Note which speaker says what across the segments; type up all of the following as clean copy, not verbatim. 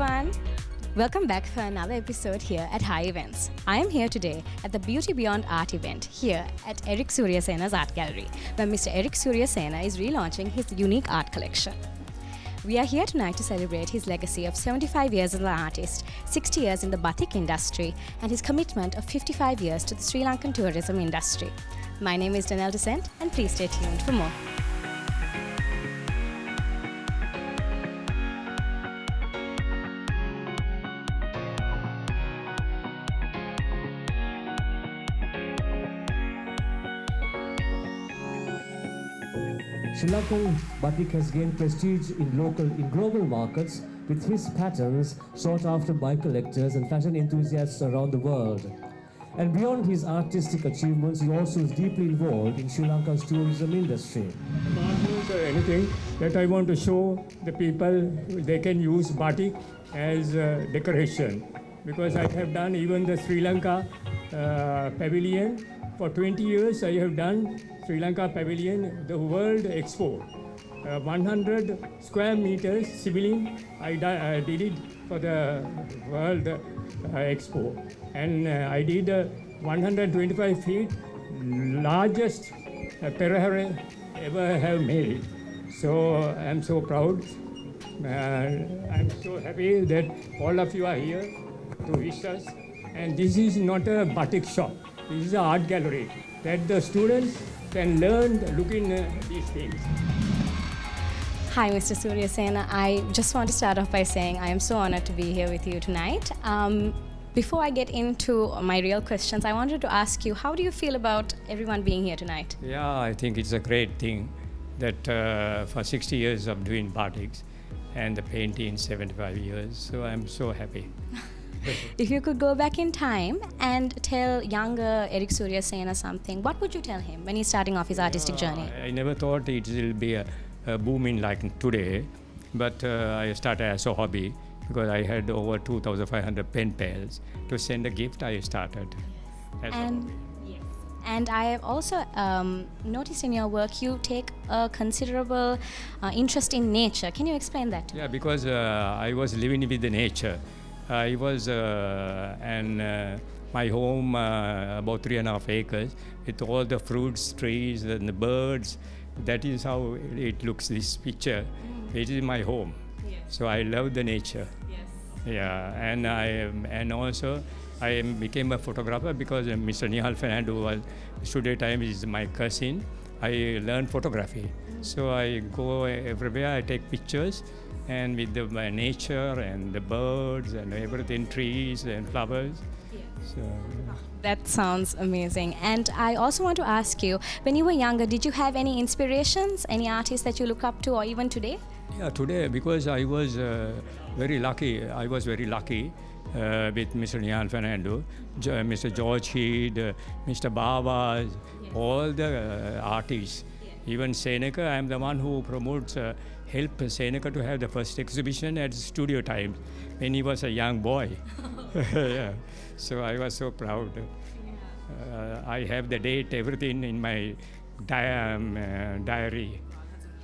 Speaker 1: everyone. Welcome back for another episode here at Hi Events. I am here today at the Beauty Beyond Art event here at Eric Suryasena's Art Gallery, where Mr. Eric Suryasena is relaunching his unique art collection. We are here tonight to celebrate his legacy of 75 years as an artist, 60 years in the batik industry, and his commitment of 55 years to the Sri Lankan tourism industry. My name is Dialog Ch, and please stay tuned for more.
Speaker 2: Sri Lankan batik has gained prestige in global markets with his patterns sought after by collectors and fashion enthusiasts around the world. And beyond his artistic achievements, he also is deeply involved in Sri Lanka's tourism industry.
Speaker 3: Art or anything that I want to show the people they can use batik as decoration, because I have done even the Sri Lanka pavilion. For 20 years I have done Sri Lanka Pavilion, the World Expo. 100 square meters civilian, I did it for the World Expo. And I did 125 feet, largest perahera ever have made. So I'm so proud. I'm so happy that all of you are here to wish us. And this is not a batik shop. This is an art gallery that the students can learn looking these things.
Speaker 1: Hi, Mr. Suriyasena. I just want to start off by saying I am so honored to be here with you tonight. Before I get into my real questions, I wanted to ask you, how do you feel about everyone being here tonight?
Speaker 3: Yeah, I think it's a great thing that for 60 years of doing batiks and the painting 75 years, so I'm so happy.
Speaker 1: If you could go back in time and tell younger Eric Suryasena something, what would you tell him when he's starting off his artistic journey?
Speaker 3: I never thought it will be a booming like today, but I started as a hobby because I had over 2,500 pen pals. To send a gift, I started as a hobby.
Speaker 1: And I have also noticed in your work you take a considerable interest in nature. Can you explain that?
Speaker 3: Yeah, because I was living with the nature. I was my home about 3.5 acres with all the fruits, trees, and the birds. That is how it looks. This picture, it is my home. Yes. So I love the nature. Yes. Yeah, and also I became a photographer because Mr. Nihal Fernando was studio time is my cousin. I learned photography, so I go everywhere. I take pictures. And with the nature and the birds and everything, trees and flowers. Yes. So,
Speaker 1: that sounds amazing. And I also want to ask you, when you were younger, did you have any inspirations, any artists that you look up to, or even today?
Speaker 3: Yeah, today, because I was very lucky. I was very lucky with Mr. Nihan Fernando, Mr. George Heed, Mr. Baba, yes. All the artists. Yes. Even Seneca, I am the one who promotes help Seneca to have the first exhibition at studio time when he was a young boy. Yeah. So I was so proud. Yeah. I have the date, everything in my diary.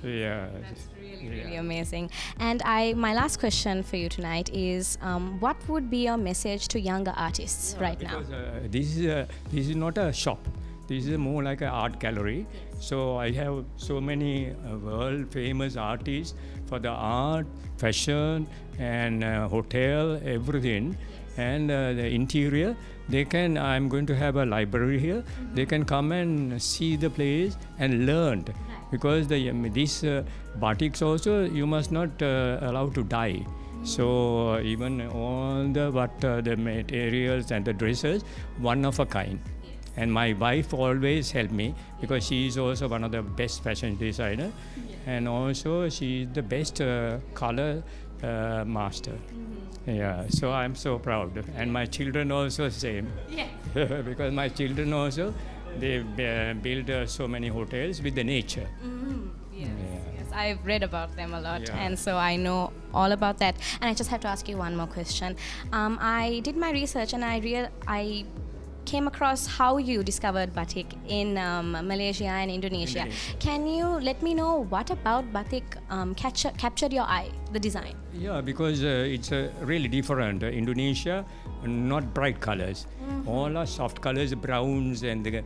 Speaker 3: Yeah.
Speaker 1: That's really amazing. And my last question for you tonight is, what would be your message to younger artists right now?
Speaker 3: This is not a shop. This is more like an art gallery. Yes. So I have so many world famous artists for the art, fashion, and hotel, everything. Yes. And the interior, I'm going to have a library here. Mm-hmm. They can come and see the place and learn. Right. Because these batiks also, you must not allow to die. Mm-hmm. So even all the materials and the dresses, one of a kind. And my wife always helped me because she is also one of the best fashion designer, and also she is the best color master. Mm-hmm. Yeah, so I'm so proud, and my children also same. Yeah. Because my children also they build so many hotels with the nature.
Speaker 1: Mm-hmm. Yes. Yeah. Yes, I've read about them a lot, and so I know all about that. And I just have to ask you one more question. I did my research, and I came across how you discovered batik in Malaysia and Indonesia. Can you let me know what about batik captured your eye, the design?
Speaker 3: Yeah, because it's really different. Indonesia, not bright colors. All are soft colors, browns and the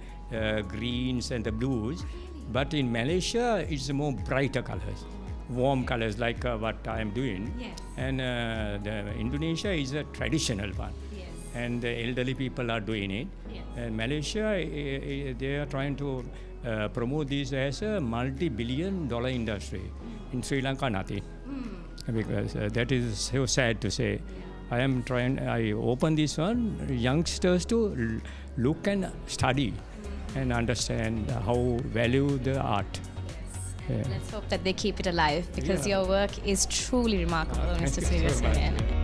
Speaker 3: greens and the blues. But in Malaysia, it's more brighter colors, warm colors like what I am doing.
Speaker 1: Yes.
Speaker 3: And the Indonesia is a traditional one.
Speaker 1: Yes.
Speaker 3: And the elderly people are doing it.
Speaker 1: Yes.
Speaker 3: And Malaysia, they are trying to promote this as a multi-billion-dollar industry. In Sri Lanka, nothing. Because that is so sad to say. I open this one, youngsters to look and study and understand how value the art. Yeah.
Speaker 1: Let's hope that they keep it alive because
Speaker 3: Yeah.
Speaker 1: your work is truly remarkable,
Speaker 3: Thank
Speaker 1: Mr.
Speaker 3: you so much.
Speaker 1: Suriyasena.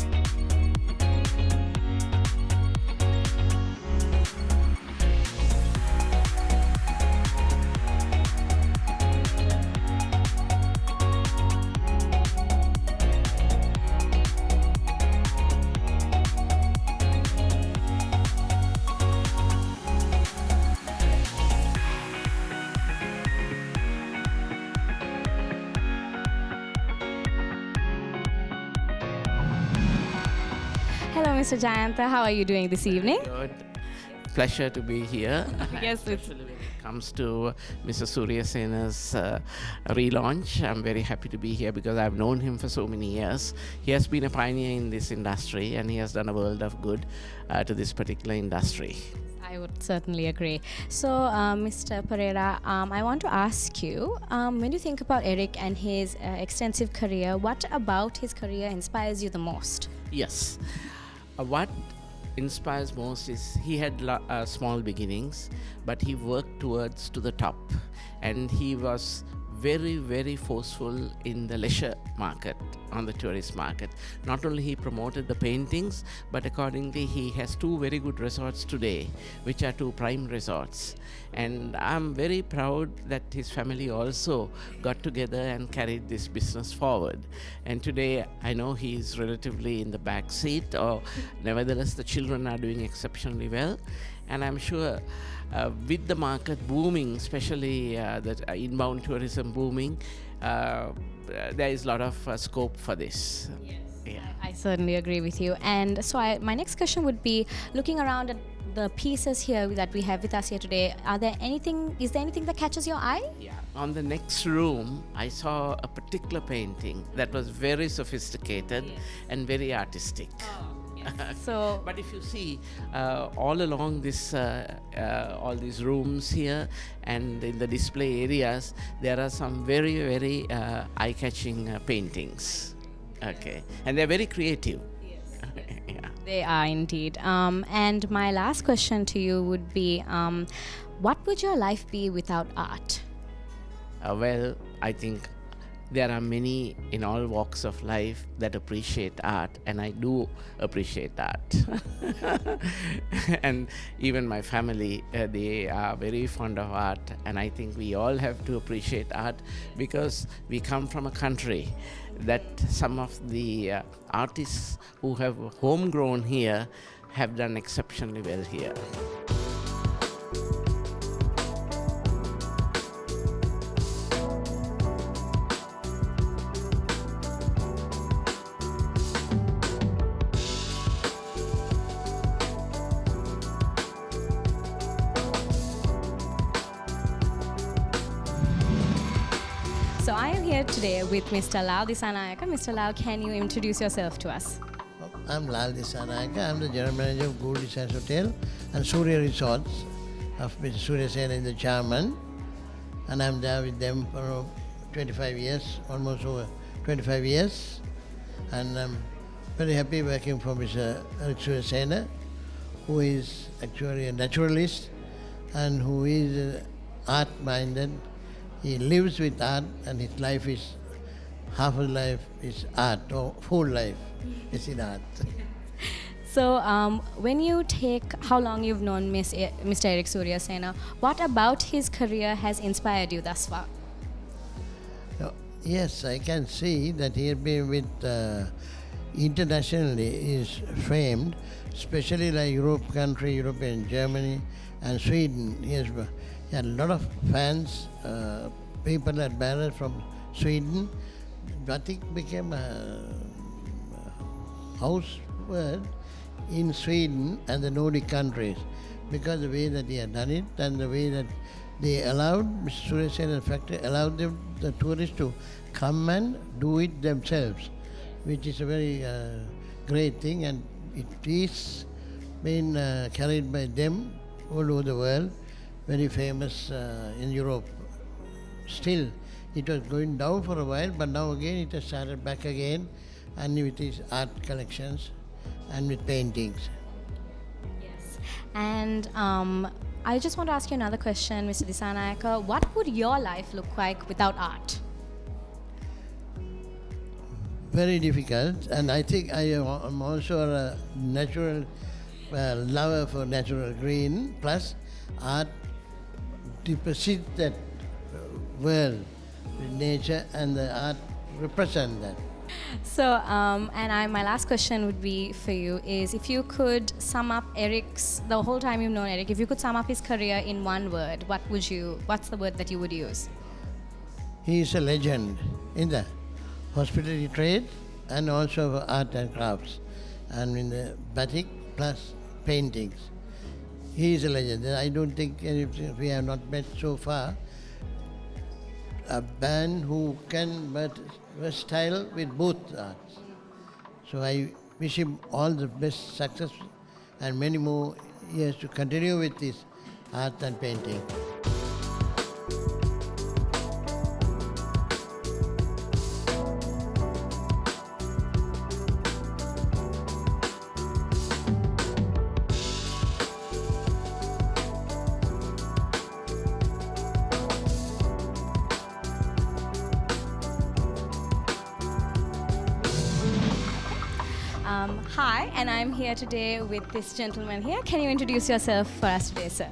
Speaker 1: Hello, Mr. Jayanta. How are you doing this evening?
Speaker 4: Good. Pleasure to be here.
Speaker 1: Yes, it's
Speaker 4: Especially when it comes to Mr. Suryasena's relaunch. I'm very happy to be here because I've known him for so many years. He has been a pioneer in this industry and he has done a world of good to this particular industry.
Speaker 1: I would certainly agree. So, Mr. Pereira, I want to ask you, when you think about Eric and his extensive career, what about his career inspires you the most?
Speaker 4: Yes. What inspires most is he had small beginnings, but he worked towards to the top, and he was very, very forceful in the leisure market, on the tourist market. Not only he promoted the paintings, but accordingly he has two very good resorts today, which are two prime resorts. And I'm very proud that his family also got together and carried this business forward. And today I know he is relatively in the back seat, or nevertheless the children are doing exceptionally well. And I'm sure with the market booming, especially the inbound tourism booming, there is a lot of scope for this.
Speaker 1: Yes.
Speaker 4: Yeah.
Speaker 1: I certainly agree with you. And so my next question would be, looking around at the pieces here that we have with us here today, is there anything that catches your eye?
Speaker 4: Yeah. On the next room, I saw a particular painting that was very sophisticated and very artistic.
Speaker 1: So,
Speaker 4: But if you see all along this, all these rooms here and in the display areas, there are some very, very eye-catching paintings. Okay, and they're very creative. Yeah.
Speaker 1: they are indeed. And my last question to you would be, what would your life be without art?
Speaker 4: Well, I think there are many in all walks of life that appreciate art, and I do appreciate art. And even my family, they are very fond of art, and I think we all have to appreciate art because we come from a country that some of the artists who have homegrown here have done exceptionally well here.
Speaker 1: So I am here today with Mr. Lal Disanayaka. Mr. Lal, can you introduce yourself to us?
Speaker 5: I'm Lal Disanayaka. I'm the general manager of Gold Designs Hotel and Surya Resorts of Mr. Suriyasena is the chairman. And I'm there with them for 25 years, almost over 25 years. And I'm very happy working for Mr. Suriyasena, who is actually a naturalist and who is art-minded. He lives with art, and his life is, half of life is art, or full life is in art.
Speaker 1: So, when you take how long you've known Mr. Eric Suriyasena, what about his career has inspired you thus far?
Speaker 5: Yes, I can see that he has been with internationally is famed, especially like European Germany and Sweden. He had a lot of fans, people admirers from Sweden. Batik became a house word in Sweden and the Nordic countries because the way that he had done it and the way that they allowed, Mr. Suriyasena factory allowed them, the tourists to come and do it themselves, which is a very great thing, and it is been carried by them all over the world, very famous in Europe. Still, it was going down for a while, but now again it has started back again, and with its art collections and with paintings.
Speaker 1: Yes. And I just want to ask you another question, Mr. Disanayaka. What would your life look like without art?
Speaker 5: Very difficult, and I think I am also a natural lover for natural green, plus art deposits that world with nature, and the art represent that.
Speaker 1: So, my last question would be for you is if you could sum up the whole time you've known Eric, if you could sum up his career in one word, what's the word that you would use?
Speaker 5: He is a legend in the hospitality trade and also for art and crafts, and in the batik plus paintings. He is a legend. I don't think we have not met so far a band who can versatile with both arts. So I wish him all the best success and many more years to continue with this art and painting.
Speaker 1: Hi, and I'm here today with this gentleman here. Can you introduce yourself for us today, sir?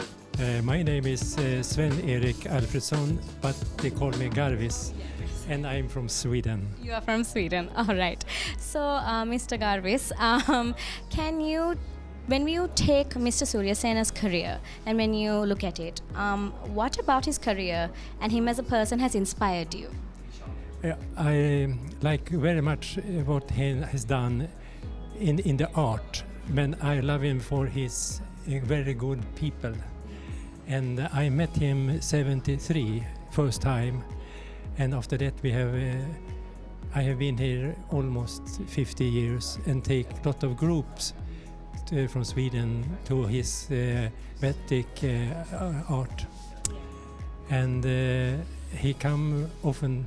Speaker 6: My name is Sven-Erik Alfredsson, but they call me Garvis, and I'm from Sweden.
Speaker 1: You are from Sweden, all right. So, Mr. Garvis, when you take Mr. Suryasena's career and when you look at it, what about his career and him as a person has inspired you?
Speaker 6: I like very much what he has done in the art, but I love him for his very good people. And I met him 73 first time, and after that I have been here almost 50 years and take a lot of groups from Sweden to his batik art. And he come often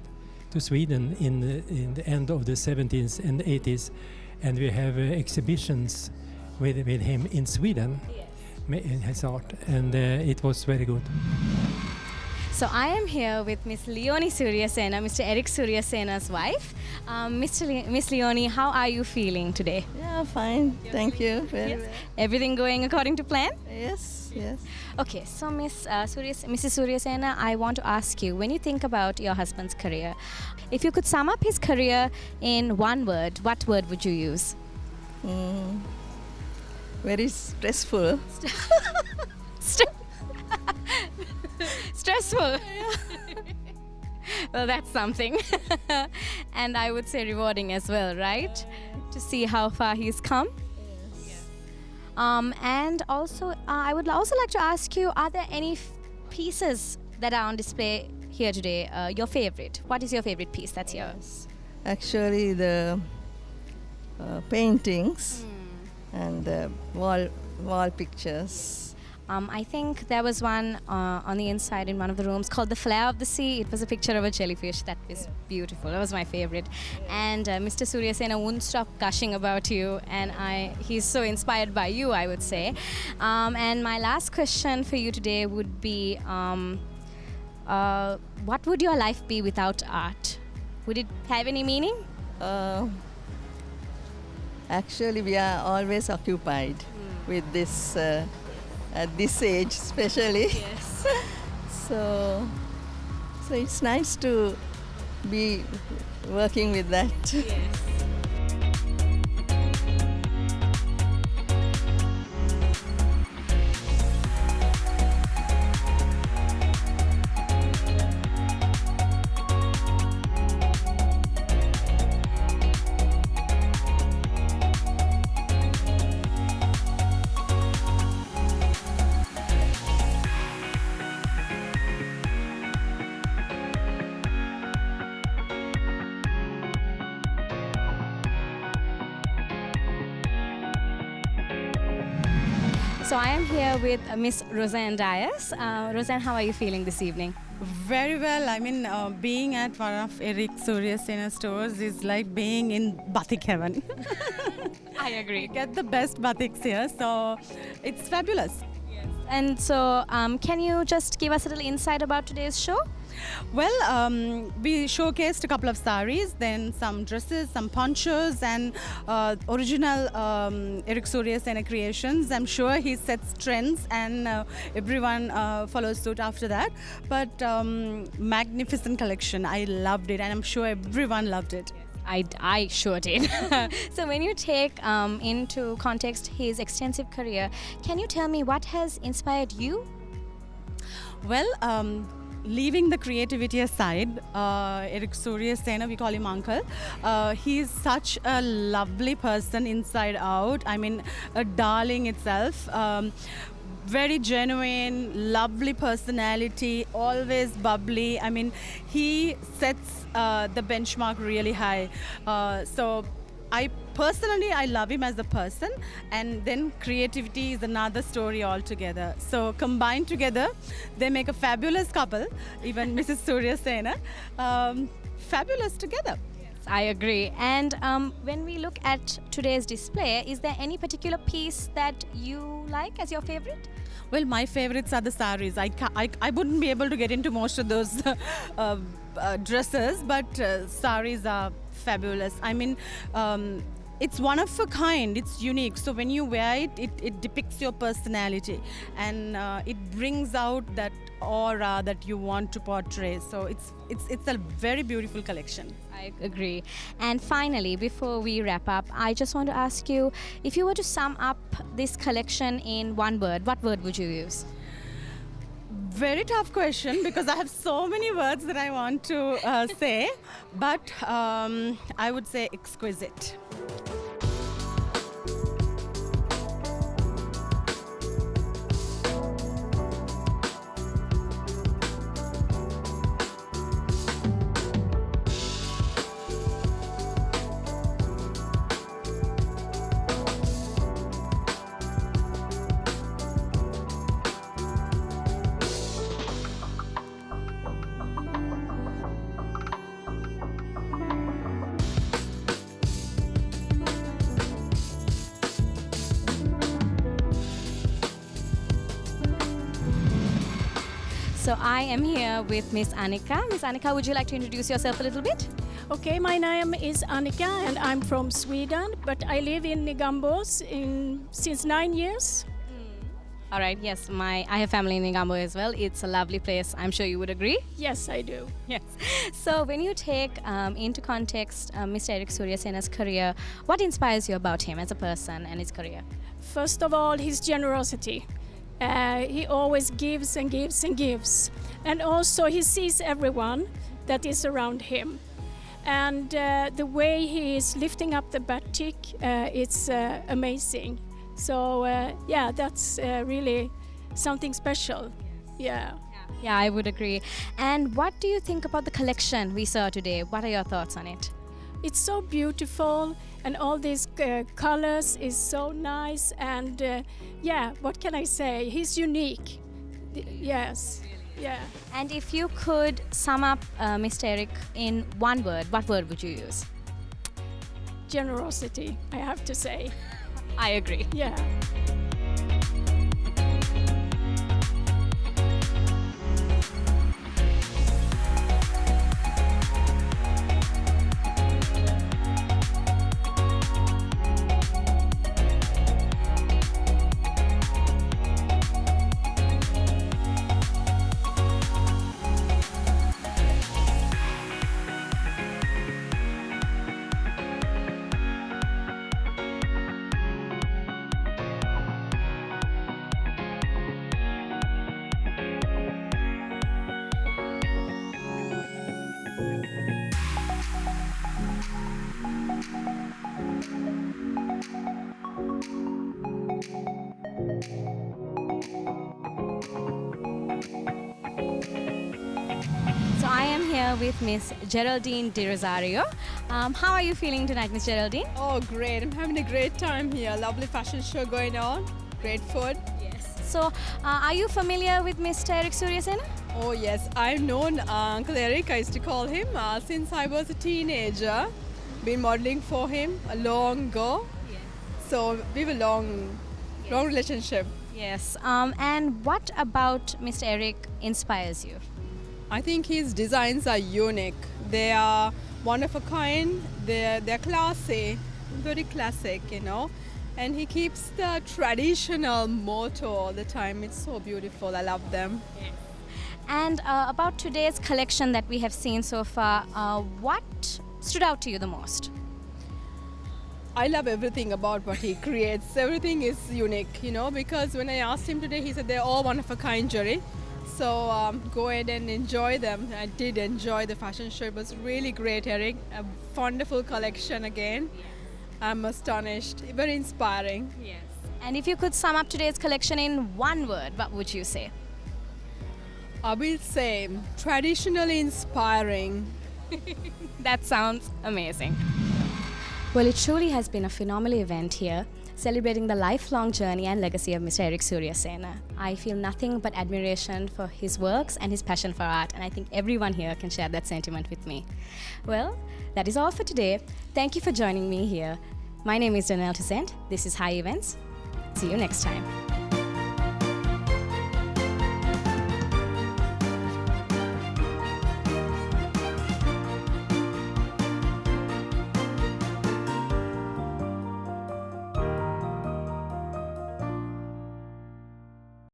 Speaker 6: to Sweden in the end of the 70s and 80s, and we have exhibitions with him in Sweden, in his art, and it was very good.
Speaker 1: So I am here with Miss Leonie Suriyasena, Mr. Eric Suryasena's wife. Miss Leonie, how are you feeling today?
Speaker 7: Yeah, fine. Thank you. Very
Speaker 1: Yes.
Speaker 7: well.
Speaker 1: Everything going according to plan?
Speaker 7: Yes, yes.
Speaker 1: Okay, so Mrs. Suriyasena, I want to ask you, when you think about your husband's career, if you could sum up his career in one word, what word would you use?
Speaker 7: Very stressful.
Speaker 1: Stressful. Well, that's something. And I would say rewarding as well, right? To see how far he's come. And also, I would also like to ask you, are there any pieces that are on display here today? Your favorite? What is your favorite piece that's here?
Speaker 7: Actually, the paintings and the wall pictures.
Speaker 1: I think there was one on the inside in one of the rooms called The Flare of the Sea. It was a picture of a jellyfish. That was beautiful. That was my favorite. And Mr. Suriyasena won't stop gushing about you, and he's so inspired by you, I would say. And my last question for you today would be, what would your life be without art? Would it have any meaning?
Speaker 7: Actually, we are always occupied with this, at this age especially.
Speaker 1: Yes.
Speaker 7: So it's nice to be working with that.
Speaker 1: Yes. So I am here with Miss Roseanne Dias. Roseanne, how are you feeling this evening?
Speaker 8: Very well. I mean, being at one of Eric Suriyasena stores is like being in batik heaven.
Speaker 1: I agree.
Speaker 8: You get the best batiks here, so it's fabulous.
Speaker 1: And so, can you just give us a little insight about today's show?
Speaker 8: Well, we showcased a couple of saris, then some dresses, some ponchos, and original Eric Suriyasena creations. I'm sure he sets trends, and everyone follows suit after that. But magnificent collection. I loved it, and I'm sure everyone loved it.
Speaker 1: I sure did. So when you take into context his extensive career, can you tell me what has inspired you?
Speaker 8: Well, leaving the creativity aside, Eric Suriyasena, we call him Uncle. He's such a lovely person inside out. I mean, a darling itself. Very genuine, lovely personality, always bubbly. I mean, he sets the benchmark really high. So I love him as a person, and then creativity is another story altogether. So combined together, they make a fabulous couple, even Mrs. Suriyasena. Fabulous together.
Speaker 1: I agree. And when we look at today's display, is there any particular piece that you like as your favorite?
Speaker 8: Well, my favorites are the saris. I wouldn't be able to get into most of those dresses, but saris are fabulous. I mean, it's one of a kind. It's unique. So when you wear it, it depicts your personality, and it brings out that aura that you want to portray. So it's a very beautiful collection.
Speaker 1: I agree. And finally, before we wrap up, I just want to ask you, if you were to sum up this collection in one word, what word would you use?
Speaker 8: Very tough question, because I have so many words that I want to say, but I would say exquisite.
Speaker 1: So I am here with Miss Annika. Miss Annika, would you like to introduce yourself a little bit?
Speaker 9: Okay, my name is Annika and I'm from Sweden, but I live in Negambos since 9 years.
Speaker 1: All right, yes, I have family in Nigambo as well. It's a lovely place. I'm sure you would agree.
Speaker 9: Yes, I do.
Speaker 1: Yes. So when you take into context Mr. Eric Suriyasena's career, what inspires you about him as a person and his career?
Speaker 9: First of all, his generosity. He always gives and gives and gives. And also he sees everyone that is around him. And the way he is lifting up the batik, it's amazing. So yeah, that's really something special. Yeah.
Speaker 1: Yeah, I would agree. And what do you think about the collection we saw today? What are your thoughts on it?
Speaker 9: It's so beautiful, and all these colors is so nice, and yeah, what can I say? He's unique. Yes. Yeah.
Speaker 1: And if you could sum up Mr. Eric in one word, what word would you use?
Speaker 9: Generosity, I have to say.
Speaker 1: I agree.
Speaker 9: Yeah.
Speaker 1: So I am here with Miss Geraldine De Rosario. How are you feeling tonight, Miss Geraldine?
Speaker 10: Oh, great. I'm having a great time here. Lovely fashion show going on. Great food.
Speaker 1: Yes. So, are you familiar with Mr. Eric Suriyasena?
Speaker 10: Oh yes, I've known Uncle Eric, I used to call him, since I was a teenager. Been modeling for him a long ago. So we have a long relationship.
Speaker 1: Yes. And what about Mr. Eric inspires you?
Speaker 10: I think his designs are unique. They are one of a kind. They're classy, very classic, you know. And he keeps the traditional motto all the time. It's so beautiful. I love them.
Speaker 1: And about today's collection that we have seen so far, what stood out to you the most?
Speaker 10: I love everything about what he creates. Everything is unique, you know, because when I asked him today, he said they're all one of a kind, Jerry. So go ahead and enjoy them. I did enjoy the fashion show. It was really great, Eric. A wonderful collection again. I'm astonished. Very inspiring.
Speaker 1: Yes. And if you could sum up today's collection in one word, what would you say?
Speaker 10: I will say traditionally inspiring.
Speaker 1: That sounds amazing. Well, it truly has been a phenomenal event here, celebrating the lifelong journey and legacy of Mr. Eric Suriyasena. I feel nothing but admiration for his works and his passion for art, and I think everyone here can share that sentiment with me. Well, that is all for today. Thank you for joining me here. My name is Dialog Ch. This is Hi Events. See you next time.